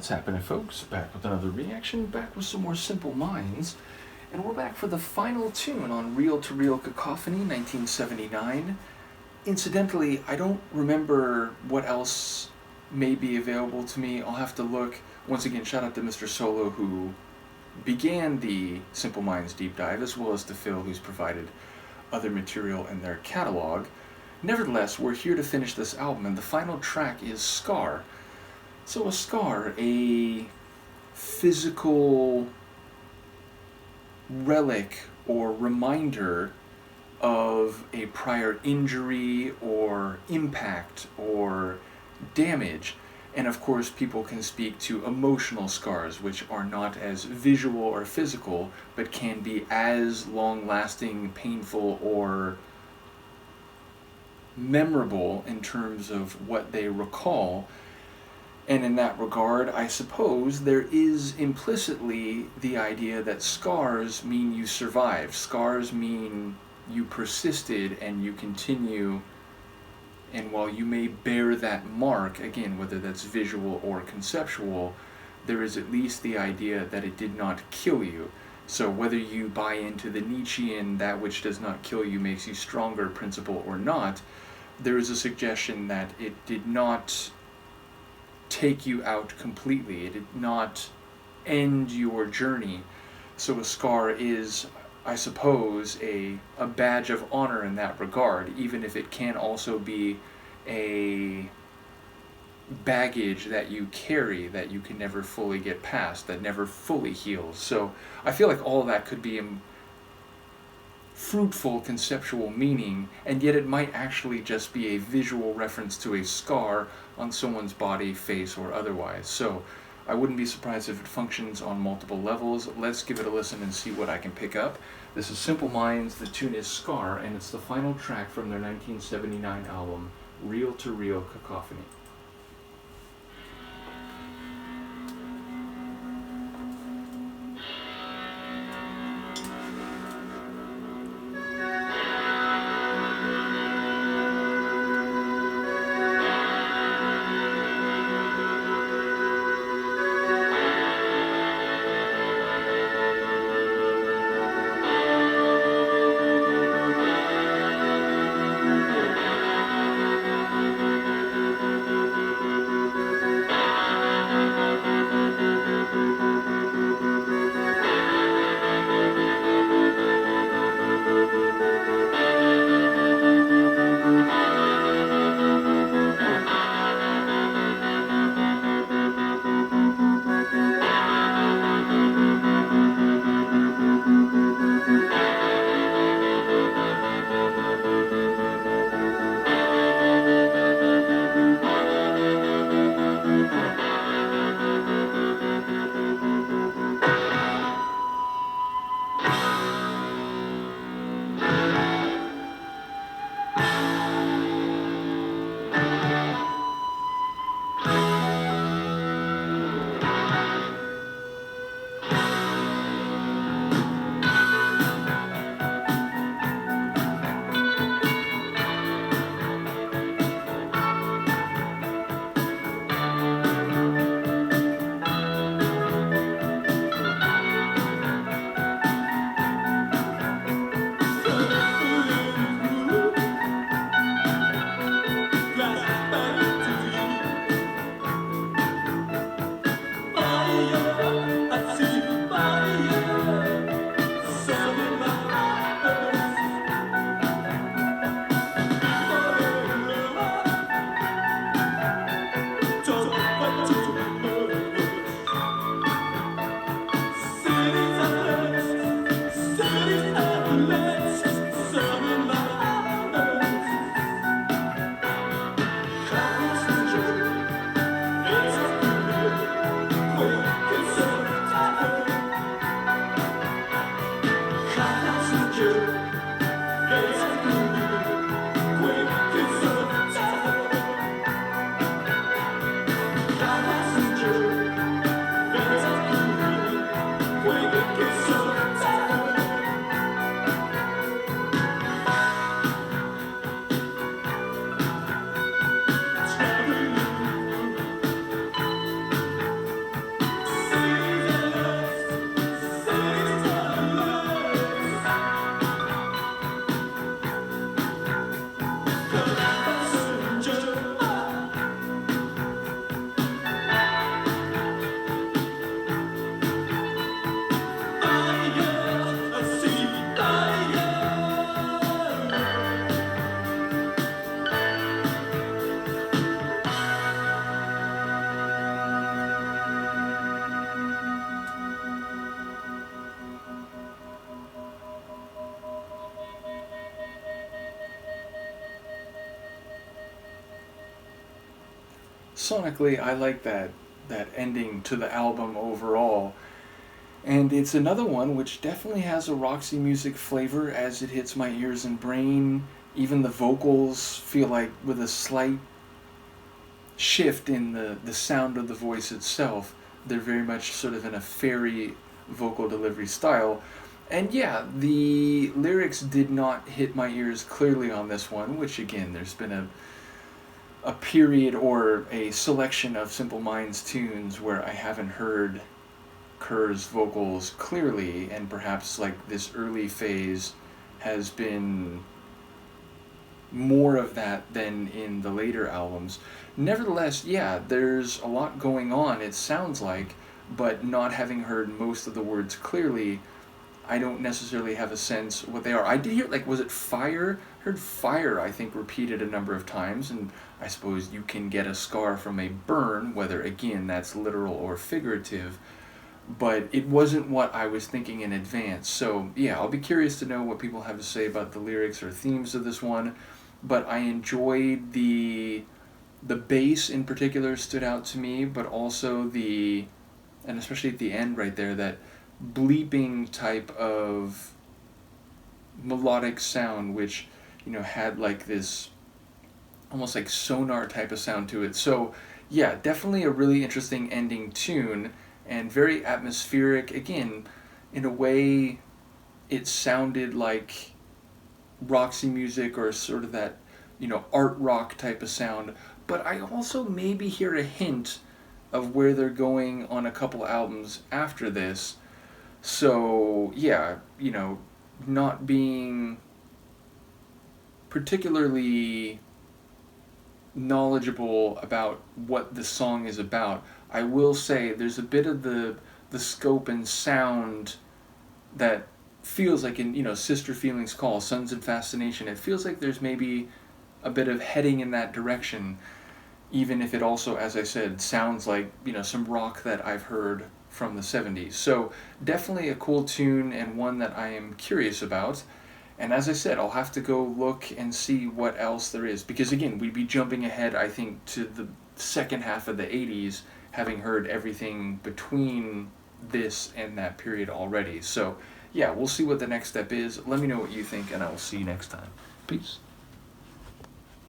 What's happening, folks? Back with another reaction, back with some more Simple Minds, and we're back for the final tune on Real Cacophony, 1979. Incidentally, I don't remember what else may be available to me. I'll have to look. Once again, shout out to Mr. Solo, who began the Simple Minds deep dive, as well as to Phil, who's provided other material in their catalog. Nevertheless, we're here to finish this album, and the final track is Scar. So a scar, a physical relic or reminder of a prior injury or impact or damage. And of course, people can speak to emotional scars, which are not as visual or physical, but can be as long-lasting, painful, or memorable in terms of what they recall. And in that regard, I suppose there is implicitly the idea that scars mean you survive. Scars mean you persisted and you continue. And while you may bear that mark, again, whether that's visual or conceptual, there is at least the idea that it did not kill you. So whether you buy into the Nietzschean "that which does not kill you makes you stronger" principle or not, there is a suggestion that it did not take you out completely. It did not end your journey. So a scar is, I suppose, a badge of honor in that regard, even if it can also be a baggage that you carry that you can never fully get past, that never fully heals. So I feel like all that could be a fruitful conceptual meaning, and yet it might actually just be a visual reference to a scar on someone's body, face, or otherwise. So I wouldn't be surprised if it functions on multiple levels. Let's give it a listen and see what I can pick up. This is Simple Minds, the tune is Scar, and it's the final track from their 1979 album, Real Cacophony. sonically, I like that ending to the album overall. And it's another one which definitely has a Roxy Music flavor as it hits my ears and brain. Even the vocals feel like with a slight shift in the sound of the voice itself. They're very much sort of in a fairy vocal delivery style. And yeah, the lyrics did not hit my ears clearly on this one, which again, there's been a period or a selection of Simple Minds tunes where I haven't heard Kerr's vocals clearly, and perhaps like this early phase has been more of that than in the later albums. Nevertheless, yeah, there's a lot going on, it sounds like, but not having heard most of the words clearly, I don't necessarily have a sense what they are. I did hear, like, was it fire? Heard fire, I think, repeated a number of times, and I suppose you can get a scar from a burn, whether, again, that's literal or figurative, but it wasn't what I was thinking in advance. So, yeah, I'll be curious to know what people have to say about the lyrics or themes of this one, but I enjoyed the bass in particular stood out to me, but also and especially at the end right there, that bleeping type of melodic sound, which, had like this almost like sonar type of sound to it. So, yeah, definitely a really interesting ending tune and very atmospheric. Again, in a way, it sounded like Roxy Music or sort of that, art rock type of sound. But I also maybe hear a hint of where they're going on a couple albums after this. So, yeah, not being particularly knowledgeable about what the song is about, I will say there's a bit of the scope and sound that feels like in, Sister Feelings Call, Sons and Fascination, it feels like there's maybe a bit of heading in that direction, even if it also, as I said, sounds like, some rock that I've heard from the 70s. So definitely a cool tune and one that I am curious about. And as I said, I'll have to go look and see what else there is. Because again, we'd be jumping ahead, I think, to the second half of the 80s, having heard everything between this and that period already. So yeah, we'll see what the next step is. Let me know what you think, and I will see you next time. Peace.